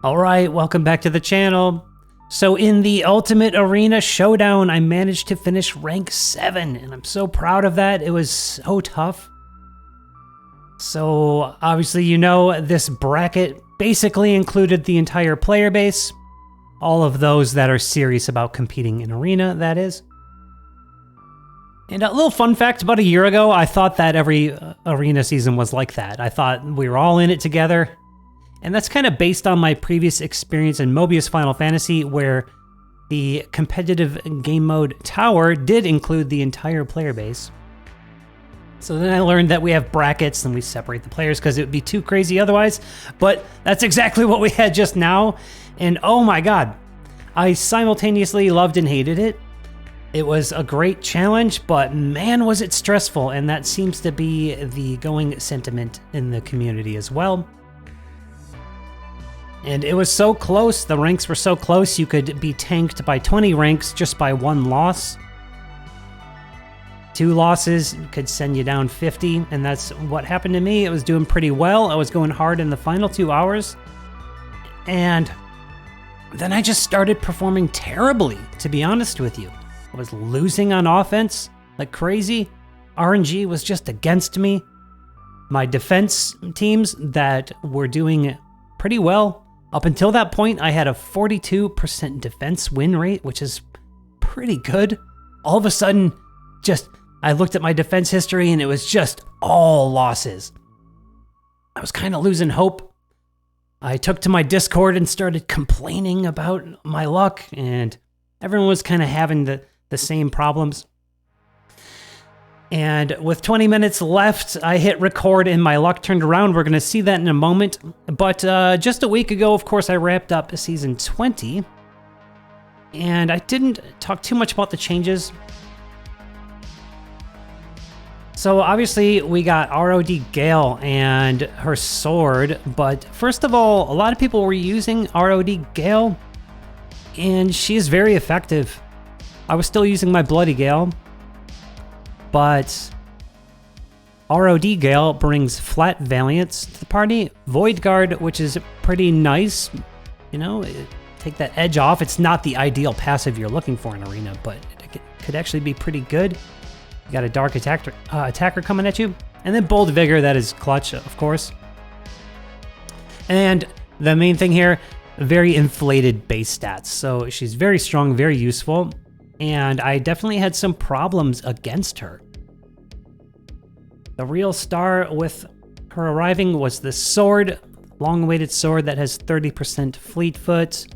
Alright, welcome back to the channel. So in the Ultimate Arena Showdown, I managed to finish rank 7, and I'm so proud of that. It was so tough. So obviously you know this bracket basically included the entire player base. All of those that are serious about competing in Arena, that is. And a little fun fact, about a year ago, I thought that every Arena season was like that. I thought we were all in it together. And that's kind of based on my previous experience in Mobius Final Fantasy, where the competitive game mode tower did include the entire player base. So then I learned that we have brackets and we separate the players because it would be too crazy otherwise. But that's exactly what we had just now. And oh my god, I simultaneously loved and hated it. It was a great challenge, but man was it stressful, and that seems to be the going sentiment in the community as well. And it was so close, the ranks were so close, you could be tanked by 20 ranks just by one loss. 2 losses could send you down 50, and that's what happened to me. It was doing pretty well. I was going hard in the final 2 hours. And then I just started performing terribly, to be honest with you. I was losing on offense like crazy. RNG was just against me. My defense teams that were doing pretty well. Up until that point, I had a 42% defense win rate, which is pretty good. All of a sudden, I looked at my defense history and it was just all losses. I was kind of losing hope. I took to my Discord and started complaining about my luck, and everyone was kind of having the same problems. And with 20 minutes left, I hit record and my luck turned around. We're going to see that in a moment. But just a week ago, of course, I wrapped up Season 20. And I didn't talk too much about the changes. So obviously, we got ROD Gale and her sword. But first of all, a lot of people were using ROD Gale, and she is very effective. I was still using my Bloody Gale. But ROD Gale brings flat Valiance to the party. Void Guard, which is pretty nice. You know, take that edge off. It's not the ideal passive you're looking for in Arena, but it could actually be pretty good. You got a Dark attacker coming at you. And then Bold Vigor, that is clutch, of course. And the main thing here, very inflated base stats. So she's very strong, very useful. And I definitely had some problems against her. The real star with her arriving was the sword, long-awaited sword that has 30% fleet foot,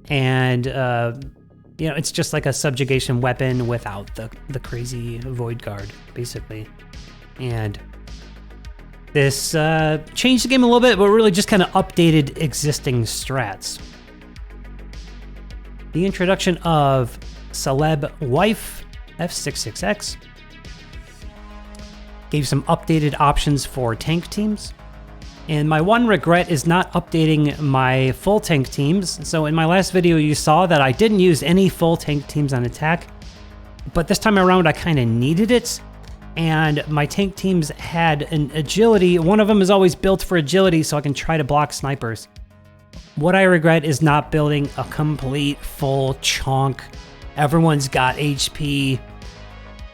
and you know, it's just like a subjugation weapon without the crazy Void Guard, basically. And this changed the game a little bit, but really just kind of updated existing strats. The introduction of Celeb Wife F66X gave some updated options for tank teams. And my one regret is not updating my full tank teams. So in my last video, you saw that I didn't use any full tank teams on attack, but this time around, I kind of needed it. And my tank teams had an agility. One of them is always built for agility, so I can try to block snipers. What I regret is not building a complete full chunk. Everyone's got HP,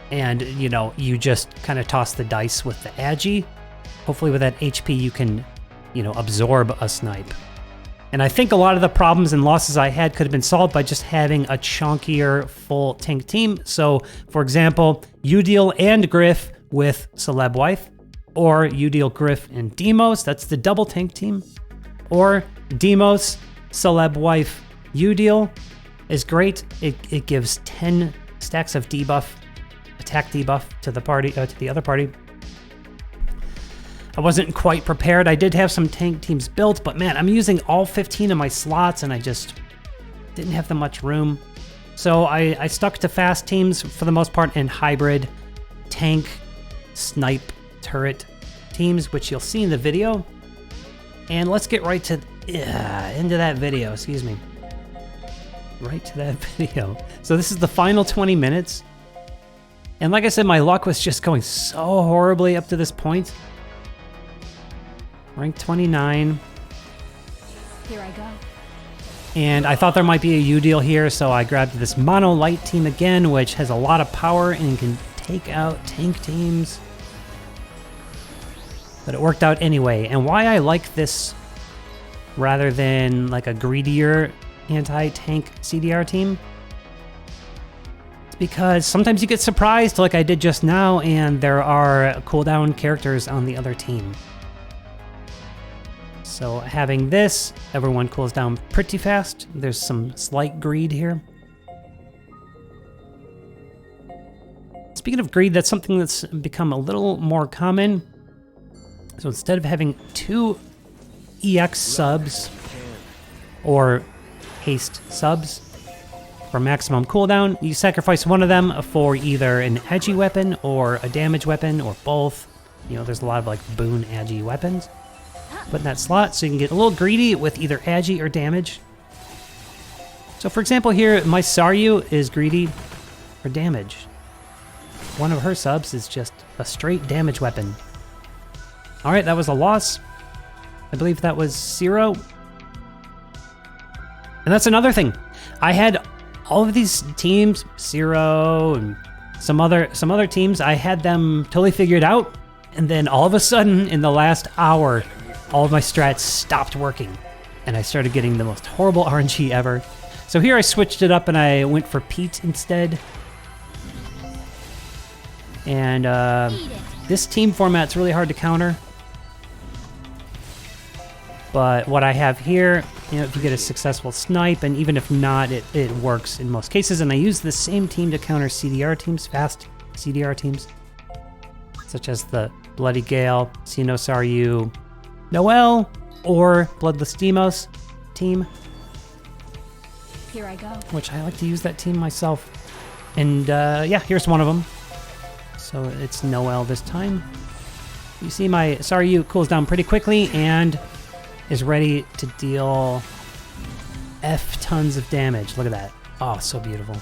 and you know, you just kind of toss the dice with the agi. Hopefully with that HP you can, you know, absorb a snipe. And I think a lot of the problems and losses I had could have been solved by just having a chunkier full tank team. So for example, Udeal and Griff with Celeb Wife, or Udeal, Griff, and Demos, that's the double tank team. Or Demos, Celeb Wife, Udeal is great. It gives 10 stacks of debuff, attack debuff to the party, to the other party. I wasn't quite prepared. I did have some tank teams built, but man, I'm using all 15 of my slots and I just didn't have that much room. So I stuck to fast teams for the most part, and hybrid tank, snipe, turret teams, which you'll see in the video. And let's get right to into that video, excuse me. Right to that video. So this is the final 20 minutes. And like I said, my luck was just going so horribly up to this point. Rank 29. Here I go. And I thought there might be a U deal here, so I grabbed this mono light team again, which has a lot of power and can take out tank teams. But it worked out anyway. And why I like this rather than like a greedier anti-tank CDR team, it's because sometimes you get surprised like I did just now, and there are cooldown characters on the other team. So having this, everyone cools down pretty fast. There's some slight greed here. Speaking of greed, that's something that's become a little more common. So instead of having 2 EX subs or haste subs for maximum cooldown, you sacrifice one of them for either an agi weapon or a damage weapon or both. You know, there's a lot of like boon agi weapons. Put in that slot so you can get a little greedy with either agi or damage. So for example here, my Saryu is greedy for damage. One of her subs is just a straight damage weapon. All right, that was a loss. I believe that was 0. And that's another thing. I had all of these teams, 0 and some other teams, I had them totally figured out. And then all of a sudden in the last hour, all of my strats stopped working, and I started getting the most horrible RNG ever. So here I switched it up and I went for Pete instead. And this team format's really hard to counter. But what I have here, you know, if you get a successful snipe, and even if not, it works in most cases. And I use the same team to counter CDR teams, fast CDR teams, such as the Bloody Gale, Sino Saryu, Noel, or Bloodless Demos team. Here I go. Which I like to use that team myself. And yeah, here's one of them. So it's Noel this time. You see my Saryu cools down pretty quickly and is ready to deal F tons of damage. Look at that. Oh, so beautiful.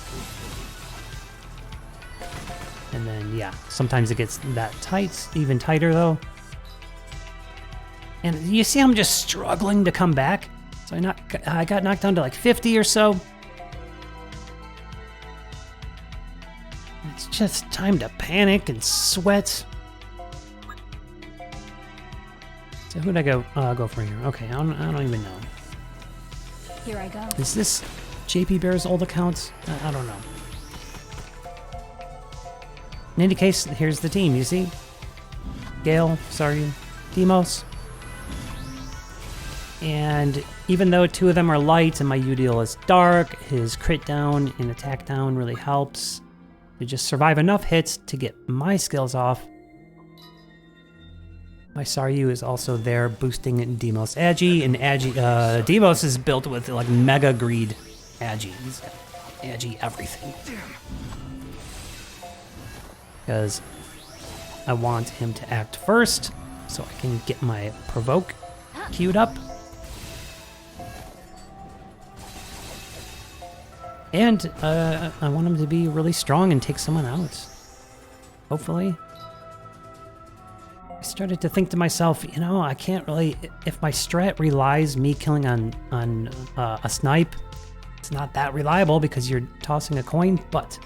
And then, yeah, sometimes it gets that tight, even tighter though. And you see I'm just struggling to come back. So I got knocked down to like 50 or so. It's just time to panic and sweat. So who'd I go for here? Okay, I don't even know. Here I go. Is this JP Bear's old account? I don't know. In any case, here's the team, you see? Gale, Saryu, Demos. And even though 2 of them are light and my U-deal is dark, his crit down and attack down really helps to just survive enough hits to get my skills off. My Saryu is also there boosting Demos Agi, and Demos is built with like mega greed Agi. He's got Agi everything. Because I want him to act first so I can get my provoke queued up. And I want him to be really strong and take someone out. Hopefully. I started to think to myself, you know, I can't really, if my strat relies me killing on a snipe, it's not that reliable because you're tossing a coin, but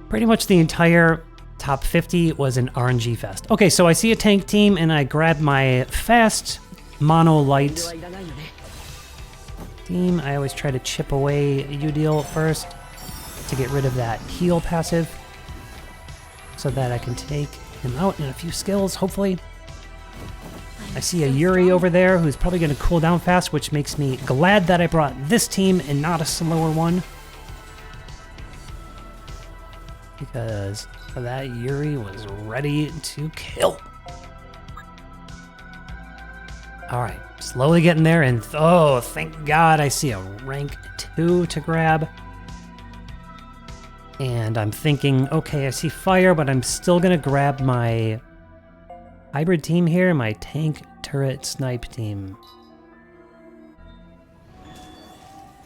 pretty much the entire top 50 was an RNG fest. Okay, so I see a tank team and I grab my fast mono light team. I always try to chip away U-deal first to get rid of that heal passive so that I can take him out in a few skills, hopefully. I see a Yuri over there who's probably going to cool down fast, which makes me glad that I brought this team and not a slower one. Because that Yuri was ready to kill. Alright, slowly getting there, and oh, thank God I see a rank 2 to grab. And I'm thinking, okay, I see fire, but I'm still gonna grab my hybrid team here, my tank turret snipe team.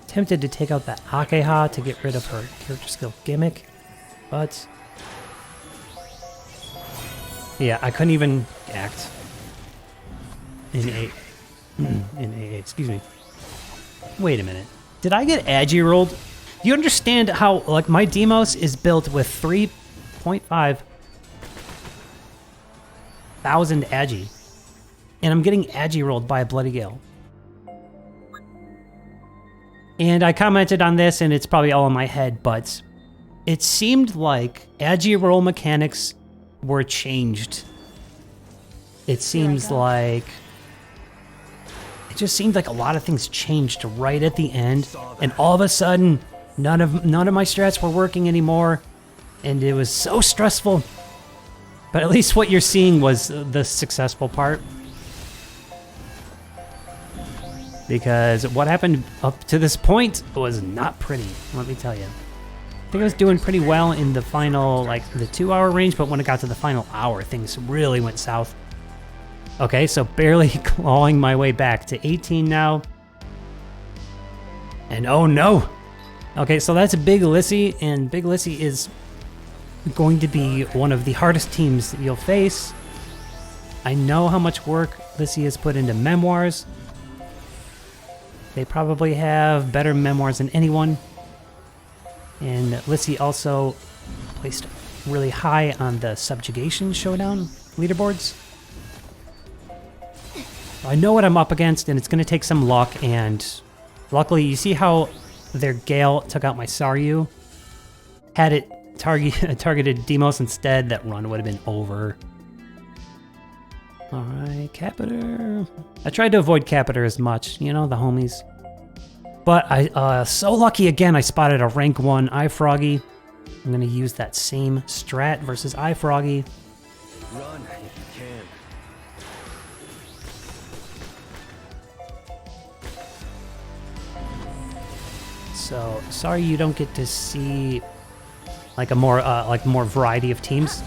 Tempted to take out that Akeha to get rid of her character skill gimmick, but yeah, I couldn't even act in AA, excuse me. Wait a minute. Did I get agi rolled? Do you understand how, like, my Demos is built with 3.5 thousand agi, and I'm getting agi rolled by a Bloody Gale. And I commented on this, and it's probably all in my head, but it seemed like agi roll mechanics were changed. It seems like it just seemed like a lot of things changed right at the end, and all of a sudden, none of my strats were working anymore, and it was so stressful. But at least what you're seeing was the successful part. Because what happened up to this point was not pretty, let me tell you. I think I was doing pretty well in the final, like, the 2-hour range, but when it got to the final hour, things really went south. Okay, so barely clawing my way back to 18 now. And oh no! Okay, so that's Big Lissy, and Big Lissy is going to be one of the hardest teams that you'll face. I know how much work Lissy has put into memoirs. They probably have better memoirs than anyone. And Lissy also placed really high on the Subjugation Showdown leaderboards. I know what I'm up against, and it's going to take some luck, and luckily, you see how their Gale took out my Saryu? Had it targeted Demos instead, that run would have been over. Alright, Capiter. I tried to avoid Capiter as much, you know, the homies. But I so lucky again, I spotted a rank 1 iFroggy. I'm going to use that same strat versus iFroggy. Run if you can. So sorry you don't get to see like a more more variety of teams.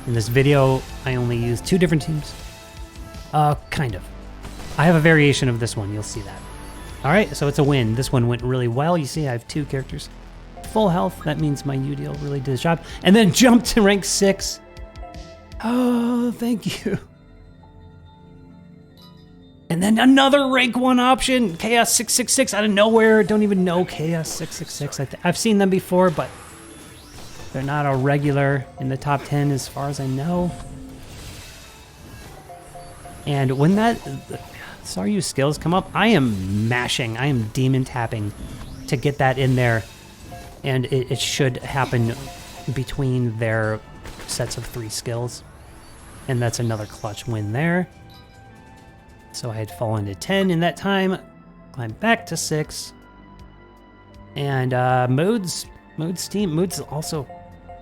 In this video, I only use 2 different teams. Kind of. I have a variation of this one. You'll see that. All right, so it's a win. This one went really well. You see, I have 2 characters. Full health. That means my Udeal really did the job. And then jumped to rank 6. Oh, thank you. And then another rank 1 option, Chaos 666 out of nowhere. Don't even know Chaos 666. I've seen them before, but they're not a regular in the top 10 as far as I know. And when that Saryu skills come up, I am mashing, I am demon tapping to get that in there. And it should happen between their sets of 3 skills. And that's another clutch win there. So I had fallen to 10 in that time, climbed back to 6. And Mood's team, Mood's also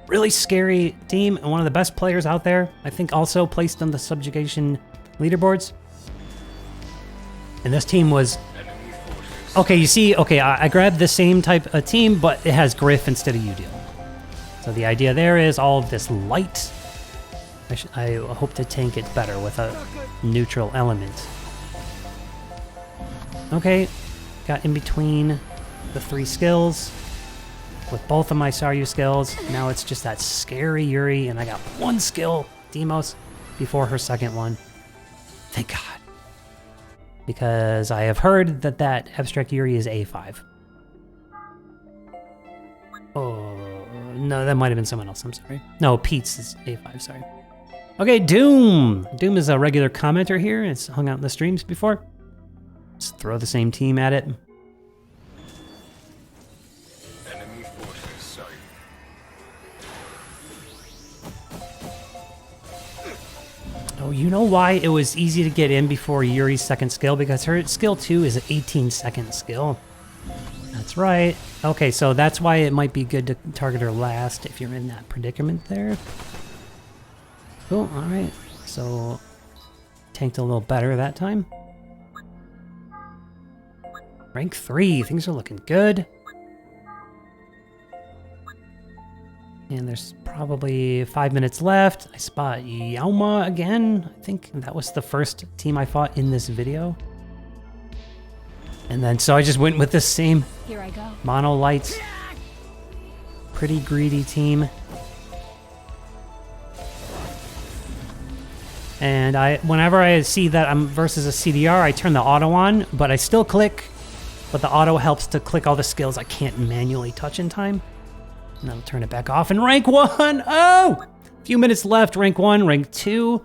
really scary team and one of the best players out there. I think also placed on the Subjugation leaderboards. And this team was, okay, you see, okay, I grabbed the same type of team, but it has Griff instead of Udeal. So the idea there is all of this light. I hope to tank it better with a neutral element. Okay, got in between the 3 skills with both of my Saryu skills. Now it's just that scary Yuri, and I got 1 skill, Demos, before her second one. Thank God. Because I have heard that that Abstract Yuri is A5. Oh, no, that might have been someone else, I'm sorry. No, Pete's is A5, sorry. Okay, Doom. Doom is a regular commenter here. It's hung out in the streams before. Let's throw the same team at it. Enemy forces sight. Oh, you know why it was easy to get in before Yuri's second skill? Because her skill 2 is an 18-second skill. That's right. Okay, so that's why it might be good to target her last if you're in that predicament there. Cool, alright. So, tanked a little better that time. Rank 3, things are looking good. And there's probably 5 minutes left. I spot Yauma again. I think that was the first team I fought in this video. And then, so I just went with the same Here I go. mono lights. Pretty greedy team. And whenever I see that I'm versus a CDR, I turn the auto on, but I still click but the auto helps to click all the skills I can't manually touch in time. And that'll turn it back off. And rank 1, oh! A few minutes left, rank 1, rank 2.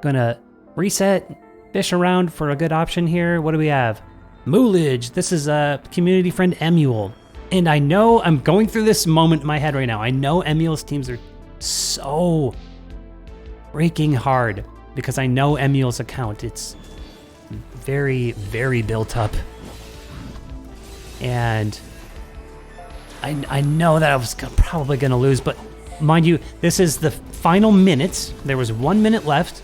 Gonna reset, fish around for a good option here. What do we have? Moolage, this is a community friend Emule. And I know I'm going through this moment in my head right now. I know Emule's teams are so freaking hard because I know Emule's account. It's very, very built up. And I know that I was probably gonna lose, but mind you, this is the final minutes. There was 1 minute left.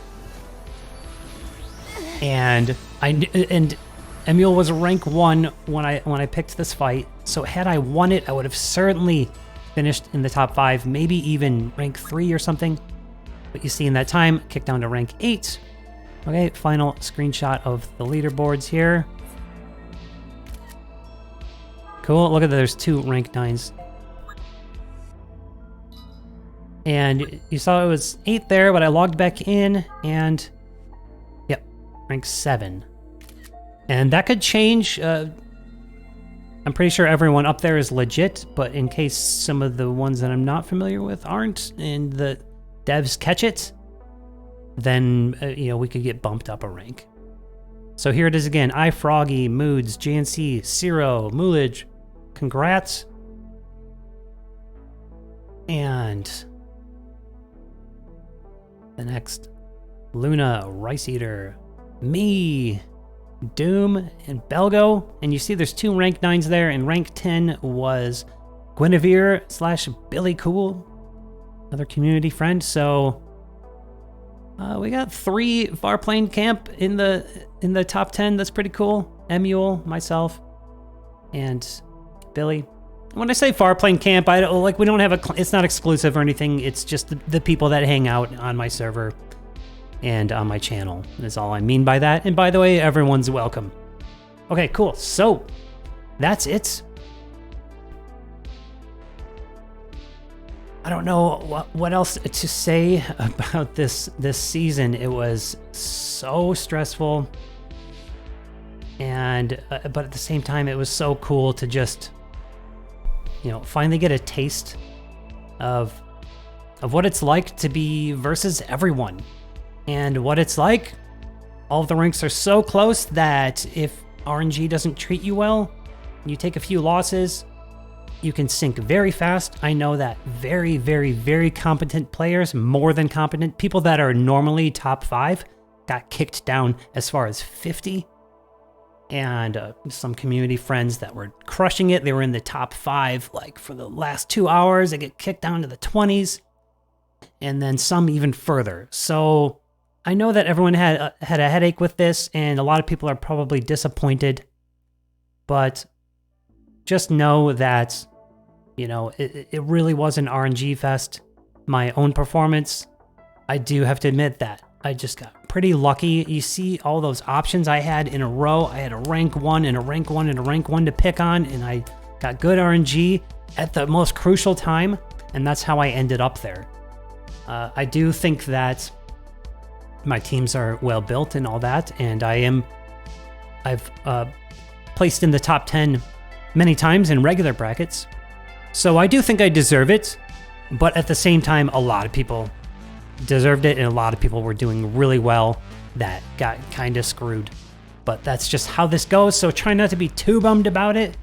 And Emule was rank 1 when I picked this fight. So had I won it, I would have certainly finished in the top 5, maybe even rank 3 or something. But you see in that time, kicked down to rank 8. Okay, final screenshot of the leaderboards here. Cool, look at that, there's 2 rank 9s. And you saw it was 8 there, but I logged back in and, yep, rank 7. And that could change. I'm pretty sure everyone up there is legit, but in case some of the ones that I'm not familiar with aren't, and the devs catch it, then we could get bumped up a rank. So here it is again: iFroggy, Moods, JNC, Zero, Moolage. Congrats. And the next, Luna, Rice Eater, me, Doom, and Belgo. And you see there's 2 rank 9s there, and rank 10 was Guinevere / Billy Cool, another community friend. So we got 3 Farplane Camp in the top 10. That's pretty cool. Emule, myself, and Billy. When I say Farplane Camp, I don't we don't have it's not exclusive or anything. It's just the people that hang out on my server and on my channel is all I mean by that. And by the way, everyone's welcome. Okay, cool. So that's it. I don't know what else to say about this season. It was so stressful, and but at the same time, it was so cool to just finally get a taste of what it's like to be versus everyone. And what it's like, all of the ranks are so close that if RNG doesn't treat you well, you take a few losses, you can sink very fast. I know that very, very, very competent players, more than competent, people that are normally top 5, got kicked down as far as 50. And some community friends that were crushing it, they were in the top 5 like for the last 2 hours. They get kicked down to the 20s, and then some even further. So I know that everyone had a headache with this, and a lot of people are probably disappointed, but just know that, it really was an RNG fest. My own performance, I do have to admit that I just got pretty lucky. You see all those options I had in a row. I had a rank 1 and a rank 1 and a rank 1 to pick on, and I got good RNG at the most crucial time, and that's how I ended up there. I do think that my teams are well built and all that, and I've placed in the top 10 many times in regular brackets. So I do think I deserve it, but at the same time, a lot of people deserved it, and a lot of people were doing really well that got kind of screwed. But that's just how this goes, so try not to be too bummed about it.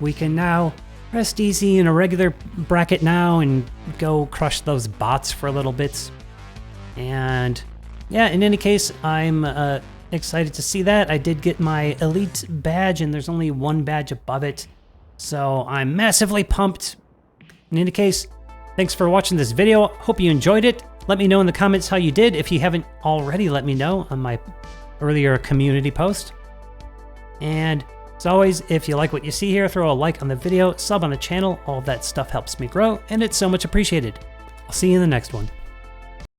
We can now rest easy in a regular bracket now and go crush those bots for a little bit. And yeah, in any case, I'm excited to see that. I did get my elite badge, and there's only 1 badge above it, so I'm massively pumped. In any case, thanks for watching this video. Hope you enjoyed it. Let me know in the comments how you did. If you haven't already, let me know on my earlier community post. And as always, if you like what you see here, throw a like on the video, sub on the channel. All of that stuff helps me grow, and it's so much appreciated. I'll see you in the next one.